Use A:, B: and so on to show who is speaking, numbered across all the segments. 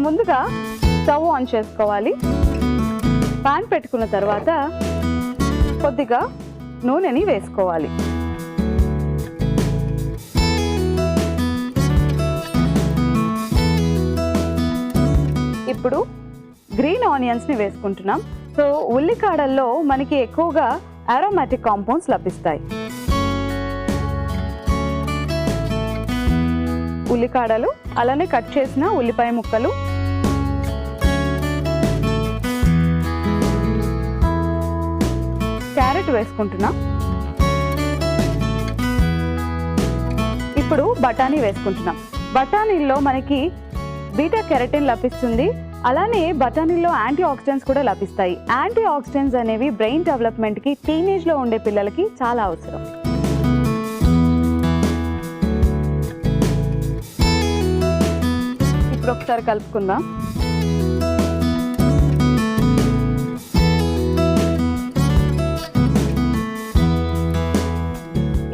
A: ముందుగా stove on చేసుకోవాలి. Pan పెట్టుకున్న తర్వాత కొద్దిగా నూనెని వేసుకోవాలి. ఇప్పుడు గ్రీన్ ఆనియన్స్ని వేసుకుంటున్నాం. సో ఉల్లికాడల్లో మనకి ఎక్కువగా అరోమాటిక్ కాంపౌండ్స్ లభిస్తాయి. ఉల్లికాడలు, అలానే కట్ చేసిన ఉల్లిపాయ ముక్కలు, క్యారెట్ వేసుకుంటున్నాం. ఇప్పుడు బఠానీ వేసుకుంటున్నాం. బఠానీల్లో మనకి బీటా కెరటిన్ లభిస్తుంది. అలానే బఠానీల్లో యాంటీ ఆక్సిడెంట్స్ కూడా లభిస్తాయి. యాంటీ ఆక్సిడెంట్స్ అనేవి బ్రెయిన్ డెవలప్మెంట్కి, టీనేజ్లో ఉండే పిల్లలకి చాలా అవసరం. ఇప్పుడు ఒకసారి కలుపుకుందాం.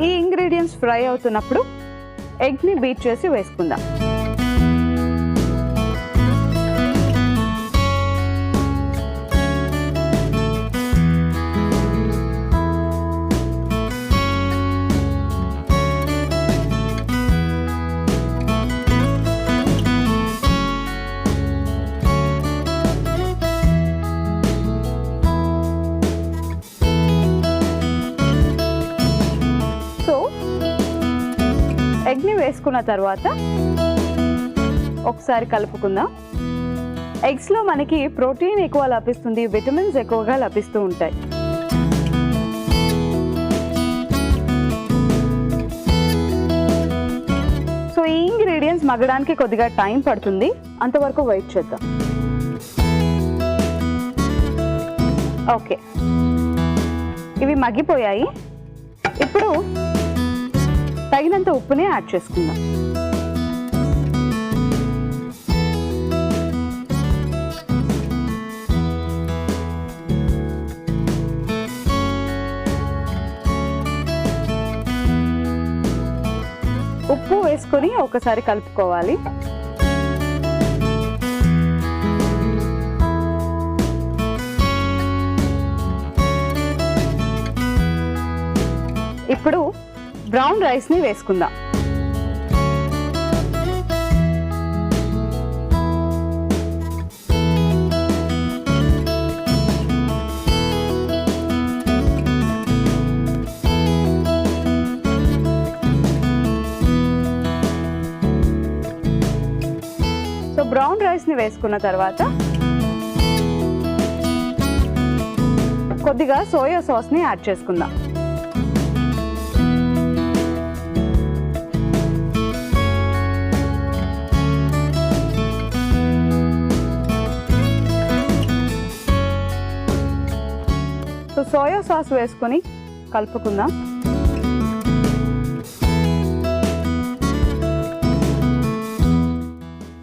A: ఈ ఇంగ్రీడియంట్స్ ఫ్రై అవుతున్నప్పుడు ఎగ్ని బీట్ చేసి వేసుకుందాం. ఎగ్ని వేసుకున్న తర్వాత ఒకసారి కలుపుకుందాం. ఎగ్స్లో మనకి ప్రోటీన్ ఎక్కువ లభిస్తుంది, విటమిన్స్ ఎక్కువగా లభిస్తూ ఉంటాయి. సో ఈ ఇంగ్రీడియంట్స్ మగ్గడానికి కొద్దిగా టైం పడుతుంది, అంతవరకు వెయిట్ చేద్దాం. ఓకే, ఇవి మగ్గిపోయాయి. ఇప్పుడు తగినంత ఉప్పుని యాడ్ చేసుకుందాం. ఉప్పు వేసుకొని ఒకసారి కలుపుకోవాలి. ఇప్పుడు బ్రౌన్ రైస్ని వేసుకుందాం. సో బ్రౌన్ రైస్ని వేసుకున్న తర్వాత కొద్దిగా సోయా సాస్ని యాడ్ చేసుకుందాం. సో సోయా సాస్ వేసుకొని కలుపుకుందాం.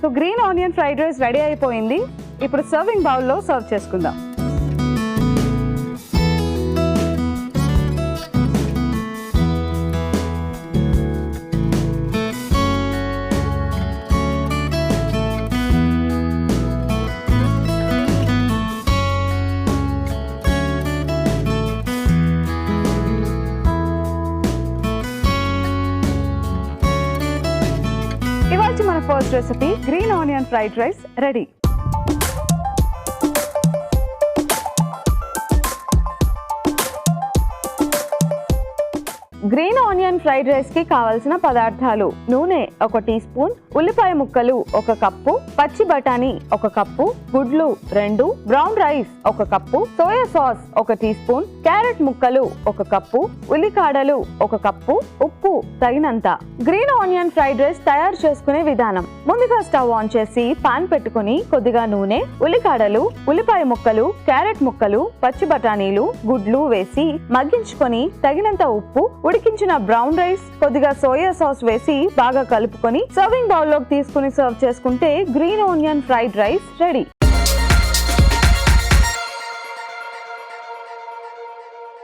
A: So green onion fried rice ready అయిపోయింది. ఇప్పుడు సర్వింగ్ బౌల్లో సర్వ్ చేసుకుందాం. ఇవాల్టి మన first recipe green onion fried rice ready. Green onion fried rice కి కావాల్సిన పదార్థాలు: నూనె 1 టీ స్పూన్, ఉల్లిపాయ ముక్కలు 1 కప్పు, పచ్చి బఠానీ 1 కప్పు, గుడ్లు 2, brown rice 1 cup, soya sauce 1 teaspoon, carrot ముక్కలు 1 కప్పు, ఉల్లికాడలు 1 కప్పు, ఉప్పు తగినంత. గ్రీన్ ఆనియన్ ఫ్రైడ్ రైస్ తయారు చేసుకునే విధానం: ముందుగా స్టవ్ ఆన్ చేసి పాన్ పెట్టుకుని కొద్దిగా నూనె, ఉల్లికాడలు, ఉల్లిపాయ ముక్కలు, క్యారెట్ ముక్కలు, పచ్చి బఠానీలు, గుడ్లు వేసి మగ్గించుకొని తగినంత ఉప్పు, ఉడికించిన బ్రౌన్ రైస్, కొద్దిగా సోయా సాస్ వేసి బాగా కలుపుకొని సర్వింగ్ బౌల్ లోకి తీసుకుని సర్వ్ చేసుకుంటే green onion fried rice ready.